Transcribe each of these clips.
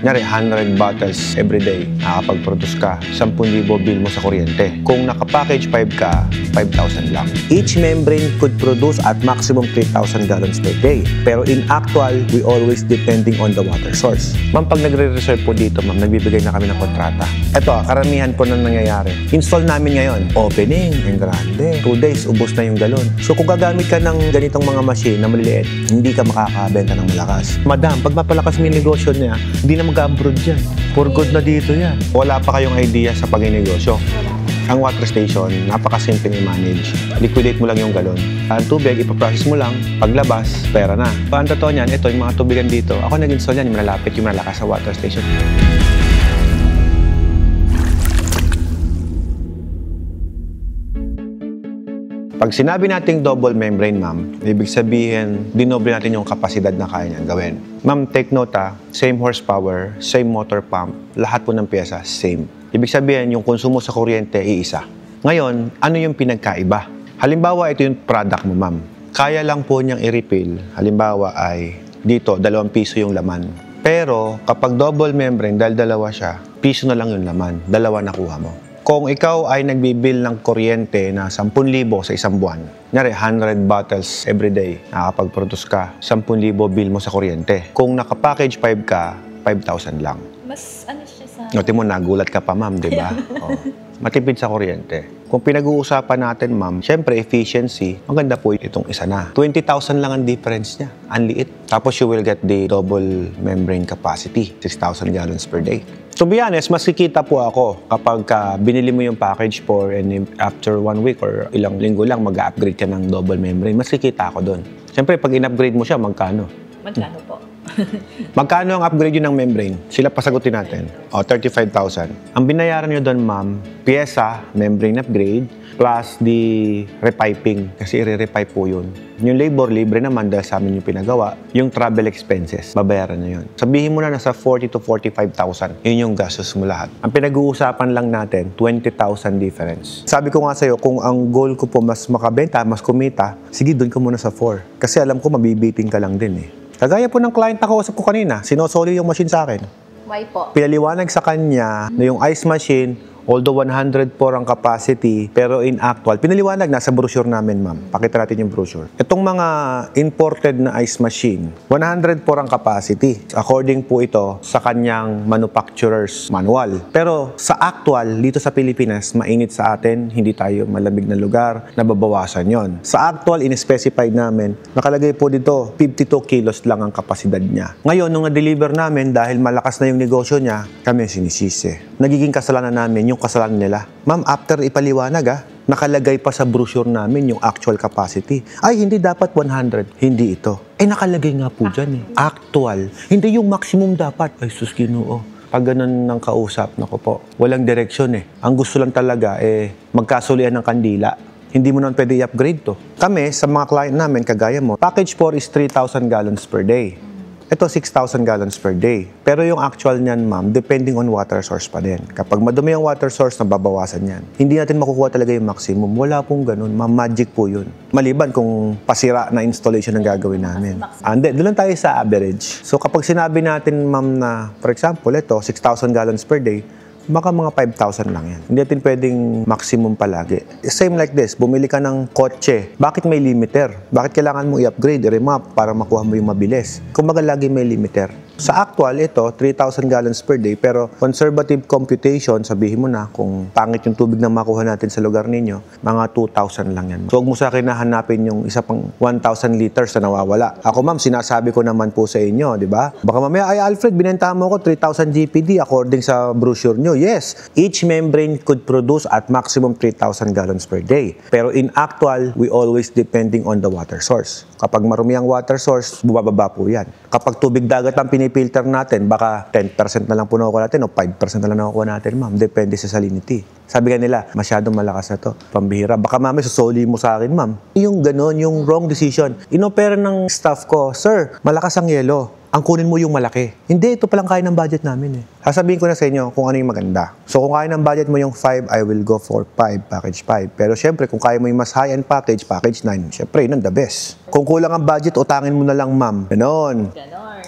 Kunyari, 100 bottles every day, nakakapag-produce ka, 10,000 bill mo sa kuryente. Kung nakapackage 5 ka, 5,000 lang. Each membrane could produce at maximum 3,000 gallons per day. Pero in actual, we always depending on the water source. Ma'am, pag nagre-reserve po dito, ma'am, nagbibigay na kami ng kontrata. Ito, karamihan po na nangyayari. Install namin ngayon, opening, ang grande. 2 days, ubos na yung galon. So kung gagamit ka ng ganitong mga machine na maliliit, hindi ka makakabenta ng malakas. Madam, pag mapalakas mo yung negosyo niya, hindi na mag-abroad yan. For good na dito yan. Wala pa kayong idea sa pag-negosyo. Ang water station, napakasimple i-manage. Liquidate mo lang yung galon. Ang tubig, ipaprocess mo lang. Paglabas, pera na. Ang totoo niyan, ito, yung mga tubigan dito. Ako nag-install yan, yung malalapit, yung malalakas sa water station. Pag sinabi nating double membrane, ma'am, ibig sabihin, dinoble natin yung kapasidad na kaya niyang gawin. Ma'am, take note same horsepower, same motor pump, lahat po ng pyesa, same. Ibig sabihin, yung konsumo sa kuryente, iisa. Ngayon, ano yung pinagkaiba? Halimbawa, ito yung product mo, ma'am. Kaya lang po niyang i-refill, halimbawa ay dito, 2 piso yung laman. Pero, kapag double membrane, dahil dalawa siya, piso na lang yung laman, 2 nakuha mo. Kung ikaw ay nagbibil ng kuryente na 10,000 sa isang buwan, kunyari 100 bottles every day, nakakapag-produce ka, 10,000 bill mo sa kuryente. Kung nakapackage 5 ka, 5,000 lang. Mas ano siya sa... Note mo, nagulat ka pa, ma'am, di ba? Oh. Matipid sa kuryente. Kung pinag-uusapan natin, ma'am, syempre efficiency, maganda po itong isa na. 20,000 lang ang difference niya. Ang liit. Tapos you will get the double membrane capacity, 6,000 gallons per day. To be honest, mas kikita po ako kapag binili mo yung package for and after 1 week or ilang linggo lang mag-upgrade ka ng double membrane. Mas kikita ako doon. Siyempre, pag in-upgrade mo siya, magkano? Magkano po? Magkano ang upgrade yun ng membrane? Sila pasagutin natin. O, 35,000. Ang binayaran nyo doon, ma'am, pyesa, membrane upgrade, plus the repiping. Kasi i-repipe po yun. Yung labor, libre naman dahil sa amin yung pinagawa. Yung travel expenses, babayaran nyo yun. Sabihin mo na nasa 40,000 to 45,000. Yun yung gastos mo lahat. Ang pinag-uusapan lang natin, 20,000 difference. Sabi ko nga sa'yo, kung ang goal ko po mas makabenta, mas kumita, sige, doon ka muna sa 4. Kasi alam ko, mabibiting ka lang din eh. Kagaya po ng client na kausap ko kanina, sinosoli yung machine sa akin. Why po? Pinaliwanag sa kanya na yung ice machine, although 104 ang capacity, pero in actual, pinaliwanag na sa brochure namin, ma'am. Pakita natin yung brochure. Itong mga imported na ice machine, 104 ang capacity. According po ito sa kanyang manufacturer's manual. Pero sa actual, dito sa Pilipinas, mainit sa atin, hindi tayo malamig na lugar, nababawasan yon. Sa actual, in-specified namin, nakalagay po dito, 52 kilos lang ang kapasidad niya. Ngayon, nung na-deliver namin, dahil malakas na yung negosyo niya, kami sinisisi. Nagiging kasalanan namin yung kasalanan nila. Ma'am, after ipaliwanag nakalagay pa sa brochure namin yung actual capacity. Ay, hindi dapat 100. Hindi ito. Nakalagay nga po dyan eh. Actual. Hindi yung maximum dapat. Ay, sus Ginoo. Pag ganun ng kausap, naku po, walang direksyon eh. Ang gusto lang talaga magkasulian ng kandila. Hindi mo naman pwede i-upgrade to. Kami, sa mga client namin, kagaya mo, package 4 is 3,000 gallons per day. Ito, 6,000 gallons per day. Pero yung actual niyan, ma'am, depending on water source pa din. Kapag madumi yung water source, nababawasan yan. Hindi natin makukuha talaga yung maximum. Wala pong ganun. Ma'am, magic po yun. Maliban kung pasira na installation ang gagawin namin. Hindi, doon lang tayo sa average. So kapag sinabi natin, ma'am, na, for example, ito, 6,000 gallons per day, baka mga 5,000 lang yan. Hindi natin pwedeng maximum palagi. Same like this, bumili ka ng kotse. Bakit may limiter? Bakit kailangan mo i-upgrade, i-remap para makuha mo yung mabilis? Kumbaga lagi may limiter. Sa actual, ito, 3,000 gallons per day, pero conservative computation, sabihin mo na, kung pangit yung tubig na makuha natin sa lugar ninyo, mga 2,000 lang yan. So, huwag mo sa akin nahanapin yung isa pang 1,000 liters na nawawala. Ako, ma'am, sinasabi ko naman po sa inyo, di ba? Baka mamaya, ay, Alfred, binenta mo ko 3,000 GPD according sa brochure nyo. Yes, each membrane could produce at maximum 3,000 gallons per day. Pero in actual, we always depending on the water source. Kapag marumi ang water source, bumababa po yan. Kapag tubig dagat ang pinipilter natin, baka 10% na lang po nakukuha natin o 5% na lang nakukuha natin, ma'am. Depende sa salinity. Sabi ka nila, masyadong malakas na to. Pambihira. Baka mami, susoli mo sa akin, ma'am. Yung ganon, yung wrong decision. Inopera ng staff ko, sir, malakas ang yelo. Ang kunin mo yung malaki. Hindi, ito palang kaya ng budget namin eh. Sasabihin ko na sa inyo kung ano yung maganda. So kung kaya ng budget mo yung 5, I will go for 5, package 5. Pero syempre, kung kaya mo yung mas high-end package, package 9, syempre, yun ang the best. Kung kulang ang budget, utangin mo na lang, ma'am. Ganon. Ganon.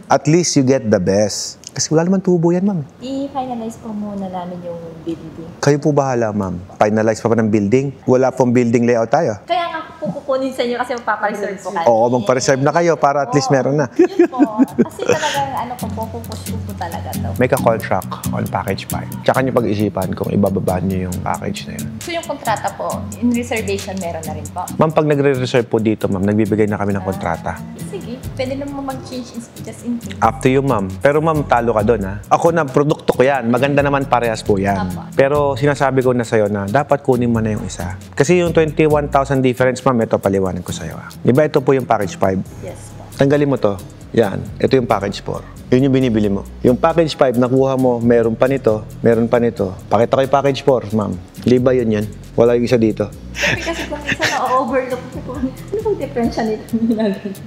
At least you get the best. Kasi wala naman tubo yan, ma'am. I-finalize po muna namin yung building. Kayo po bahala, ma'am. Finalize pa ng building. Wala pong building layout tayo. Kaya nga po kukunin sa inyo kasi magpapareserve po kayo. Oo, magpa-reserve na kayo para at least meron na. Yun po. Kasi talagang pupupush ko po talaga to. Make a contract on package 5. Tsaka nyo pag-isipan kung ibababa nyo yung package na yun. So yung kontrata po, in reservation meron na rin po. Ma'am, pag nagre-reserve po dito, ma'am, nagbibigay na kami ng kontrata. Sige, pwede naman mag-change just in case. Up to you, ma'am. Pero ma'am, talo ka doon, ha? Ako na, produkto ko yan. Maganda naman parehas po yan. Tama. Pero sinasabi ko na sa'yo na dapat kunin mo na yung isa. Kasi yung 21,000 difference, ma'am, ito paliwanag ko sa'yo, ha? Di ba ito po yung package 5? Yes po. Tanggalin mo to. Yan. Ito yung package 4. Yun yung binibili mo. Yung package 5, nakuha mo, meron pa nito, meron pa nito. Pakita ko yung package 4, ma'am. Liba yun yan. Wala yung isa dito. Kasi kung isa na-overlook ko, ano bang difference nito?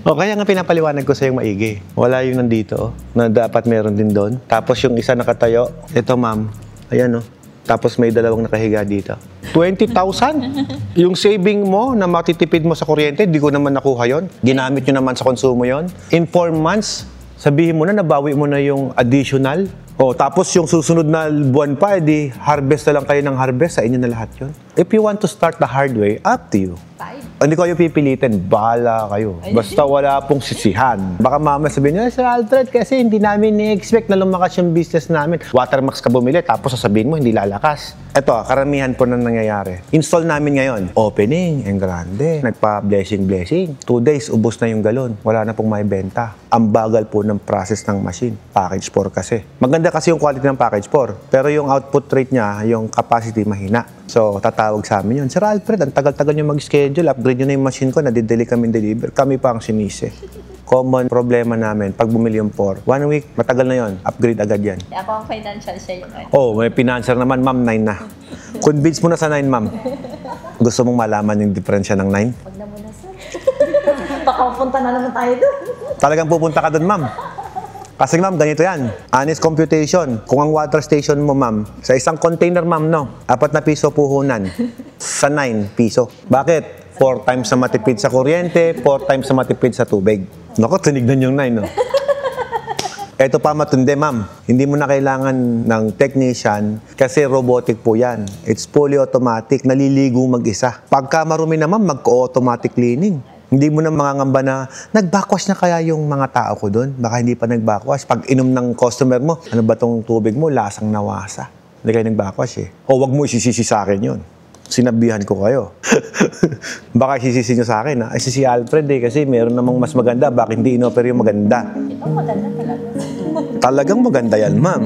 O kaya nga pinapaliwanag ko sa yung maigi. Wala yung nandito, na dapat meron din doon. Tapos yung isa nakatayo, ito ma'am, ayan o. Tapos may dalawang nakahiga dito. 20,000? Yung saving mo na matitipid mo sa kuryente, di ko naman nakuha yon. Ginamit nyo naman sa konsumo yon. In 4 months, sabihin mo na, nabawi mo na yung additional. O, tapos yung susunod na buwan pa, edi harvest na lang kayo ng harvest, sa inyo na lahat yun. If you want to start the hard way, up to you. 5. Hindi ko kayo pipilitin, bahala kayo. Basta wala pong sisihan. Baka mama sabihin niya, Sir Alfred, kasi hindi namin ni-expect na lumakas yung business namin. Watermax ka bumili, tapos sasabihin mo, hindi lalakas. Ito, karamihan po na nangyayari. Install namin ngayon. Opening, en grande. Nagpa-blessing. 2 days, ubos na yung galon. Wala na pong may benta. Ang bagal po ng process ng machine. Package 4 kasi. Maganda kasi yung quality ng package 4. Pero yung output rate niya, yung capacity, mahina. So, tatawag sa amin yun. Sir Alfred, ang tagal-tagal nyo mag-schedule. Upgrade nyo na yung machine ko. Nadideli kami deliver. Kami pa ang sinisi. Common problema namin. Pag bumili yung 4, 1 week, matagal na yon. Upgrade agad yan. Ako ang financial siya yung Oh, may financer naman, ma'am. 9 na. Convince mo na sa 9, ma'am. Gusto mong malaman yung diferensya ng 9? Huwag na muna, sir. Baka mapunta na naman tayo doon. Talagang pupunta ka doon, ma'am. Kasi ma'am, ganito yan. Honest computation. Kung ang water station mo, ma'am, sa isang container, ma'am, no, 4 na piso puhunan. Sa 9 piso. Bakit? 4 times na matipid sa kuryente, 4 times na matipid sa tubig. Naku, tinignan yung 9, no? Ito pa matindi, ma'am. Hindi mo na kailangan ng technician kasi robotic po yan. It's fully automatic. Naliligo mag-isa. Pagka marumi na, ma'am, mag-automatic cleaning. Hindi mo na mangangamba na, nag-backwash na kaya yung mga tao ko doon? Baka hindi pa nag-backwash. Pag inom ng customer mo, ano ba tong tubig mo? Lasang nawasa. Hindi kayo nag-backwash eh. O wag mo isisisi sa akin yun. Sinabihan ko kayo. Baka isisisi nyo sa akin, ha? Ay, si Alfred eh, kasi meron namang mas maganda. Bakit hindi in-offer yung maganda? Ito maganda talaga. Talagang maganda yan, ma'am.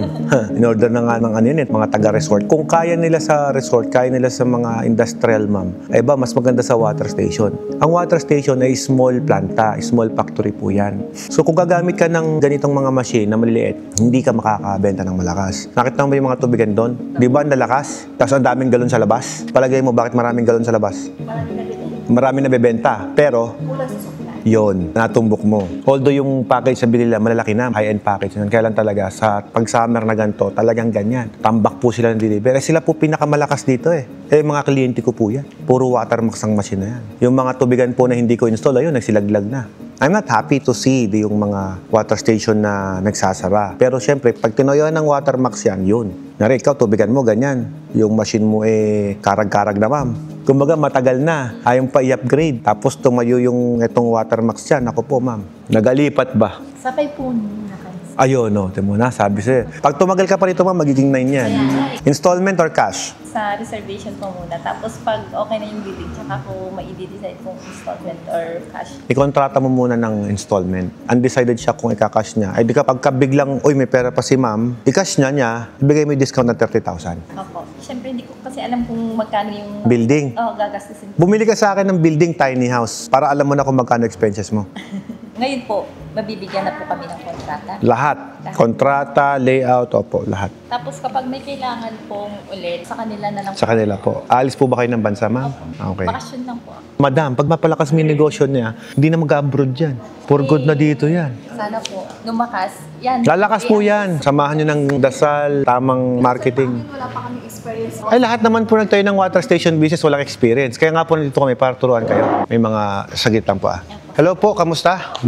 In-order na nga ng ano yun, mga taga-resort. Kung kaya nila sa resort, kaya nila sa mga industrial, ma'am, ay ba, mas maganda sa water station. Ang water station ay small planta, small factory po yan. So kung gagamit ka ng ganitong mga machine na maliliit, hindi ka makakabenta ng malakas. Nakita mo ba yung mga tubigan doon? Di ba ang lalakas? Tapos ang daming galon sa labas. Palagay mo, bakit maraming galon sa labas? Marami na bibili. Marami na bebenta. Pero, Kulang sa supply. yon, natumbok mo. Although yung package sa binila, malalaki na, high-end package. Kaya lang talaga, sa pag-summer na ganito, talagang ganyan. Tambak po sila ng delivery. Sila po pinakamalakas dito eh. Mga kliyente ko po yan. Puro watermax ang machine na yan. Yung mga tubigan po na hindi ko install, ayun, nagsilaglag na. I'm not happy to see yung mga water station na nagsasara. Pero syempre, pag tinoyo ng watermax yan, yun. Nari, ikaw, tubigan mo, ganyan. Yung machine mo karag-karag na, ma'am. Kumbaga, matagal na. Ayaw pa i-upgrade. Tapos tumayo yung itong watermax dyan. Ako po, ma'am. Nagalipat ba? Sabay po na kayo. Ayun, no. Timo na, sabi sa'yo. Pag tumagal ka pa rito, ma'am, magiging 9 yan. Installment or cash? Sa reservation po muna. Tapos pag okay na yung bidding, tsaka ko ma-i-decide kung installment or cash. Ikontrata mo muna ng installment. Undecided siya kung ikakash niya. Ay di kapag biglang, uy, may pera pa si ma'am, ikash niya, ibigay mo yung discount ng 30,000. Opo. Siyempre, hindi ko kasi alam kung magkano yung Building. gagastusin. Bumili ka sa akin ng building tiny house para alam mo na kung magkano expenses mo. Ngayon po, mabibigyan na po kami ng kontrata. Lahat. Kontrata, layout, opo, lahat. Tapos kapag may kailangan pong ulit, sa kanila na lang Sa kanila po. Alis po ba kayo ng bansa, ma'am? Okay. Bakasyon lang po. Madam, pag mapalakas mo yung negosyo niya, hindi na mag-abroad yan. For good na dito yan. Sana po, lumakas. Yan. Lalakas po yan. Samahan nyo ng dasal, tamang marketing. Wala pa kami experience. Ay, lahat naman po nagtayo ng water station business, walang experience. Kaya nga po nandito kami para turuan kayo. May mga sagit lang po ah. Hello po, kamusta?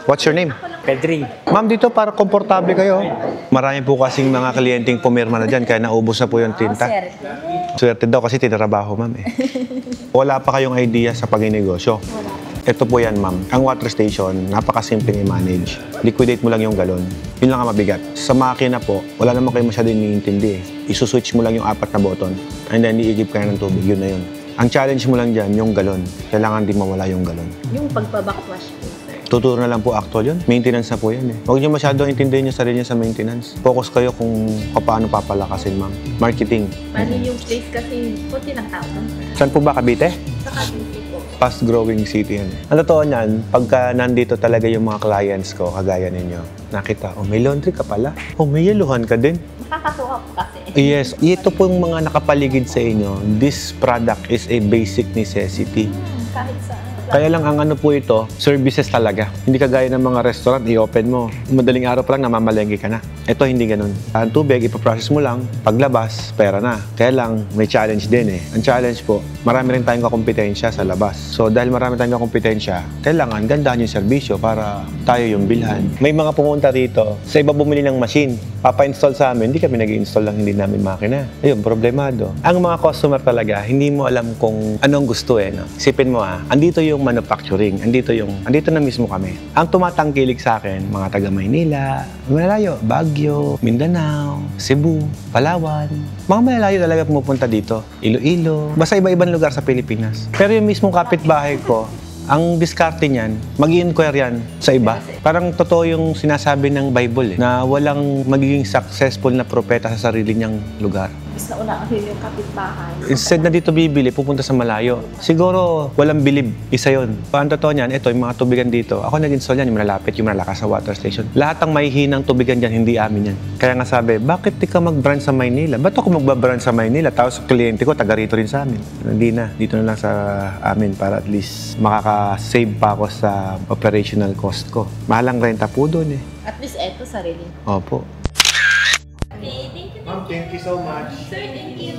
What's your name? Ako lang Pedring. Ma'am, dito para komportable kayo. Marami po kasing mga kliyenteng pumirma na dyan, kaya naubos na po yung tinta. Swerte. Swerte daw kasi tinarabaho, ma'am eh. Wala pa kayong idea sa pag-inegosyo. Ito po yan, ma'am. Ang water station, napakasimple i-manage. Liquidate mo lang yung galon. Yun lang ang mabigat. Sa makina po, wala naman kayo masyadong iniintindi eh. Isuswitch mo lang yung 4 na button and then iigib ka na ng tubig. Yun na yun. Ang challenge mo lang dyan, yung galon. Kailangan di mawala yung galon. Yung pagbabackwash po, sir. Tuturo na lang po actual yun. Maintenance na po yan eh. Huwag niyo masyadong intindihin yung sarili niyo sa maintenance. Focus kayo kung paano papalakasin, ma'am. Marketing. Bali yung place kasi puti ng tao. Saan po ba, Cavite? Sa Cavite po. Fast-growing city yan. Ang totoo niyan, pagka nandito talaga yung mga clients ko, kagaya ninyo, nakita, oh, may laundry ka pala. Oh, may yeluhan ka din. Nakakatuwa po kasi. Yes, ito po yung mga nakapaligid sa inyo. This product is a basic necessity. Kahit saan. Kaya lang ang ano po ito, services talaga. Hindi kagaya ng mga restaurant, i-open mo. Madaling araw pa lang, namamalengke ka na. Ito hindi ganun. Ang tubig, ipaprocess mo lang. Paglabas, pera na. Kaya lang, may challenge din eh. Ang challenge po, marami rin tayong kakompetensya sa labas. So dahil marami tayong kakompetensya, kailangan gandahan yung serbisyo para tayo yung bilhan. May mga pumunta rito, sa iba bumili ng machine. Papa-install sa amin, hindi kami nag-install lang hindi namin makina. Ayun, problemado. Ang mga customer talaga, hindi mo alam kung anong gusto eh. No? Isipin mo andito yung manufacturing, andito na mismo kami. Ang tumatangkilik sa akin, mga taga Maynila, malalayo, Baguio, Mindanao, Cebu, Palawan. Mga malalayo talaga pumupunta dito. Iloilo, basta iba-ibang lugar sa Pilipinas. Pero yung mismong kapitbahay ko, ang diskarte niyan, mag-i-inquire yan sa iba. Parang totoo yung sinasabi ng Bible na walang magiging successful na propeta sa sarili niyang lugar. Mas nauna kasi yung kapitbahay. Instead na dito bibili, pupunta sa malayo. Siguro, walang bilib. Isa yun. Paano totoo niyan? Ito, yung mga tubigan dito. Ako nag-install yan, yung malalapit, yung malalakas sa water station. Lahat ng mahihinang tubigan dyan, hindi amin yan. Kaya nga sabi, bakit di ka mag-brand sa Maynila? Ba't ako magbabrand sa Maynila? Tapos kliyente ko, taga rito rin sa amin. Hindi na. Dito na lang sa amin para at least makaka-save pa ako sa operational cost ko. Mahalang renta po doon eh. At least eto sarili. Opo. Okay, thank you. Ma'am, thank you so much. Sir, thank you.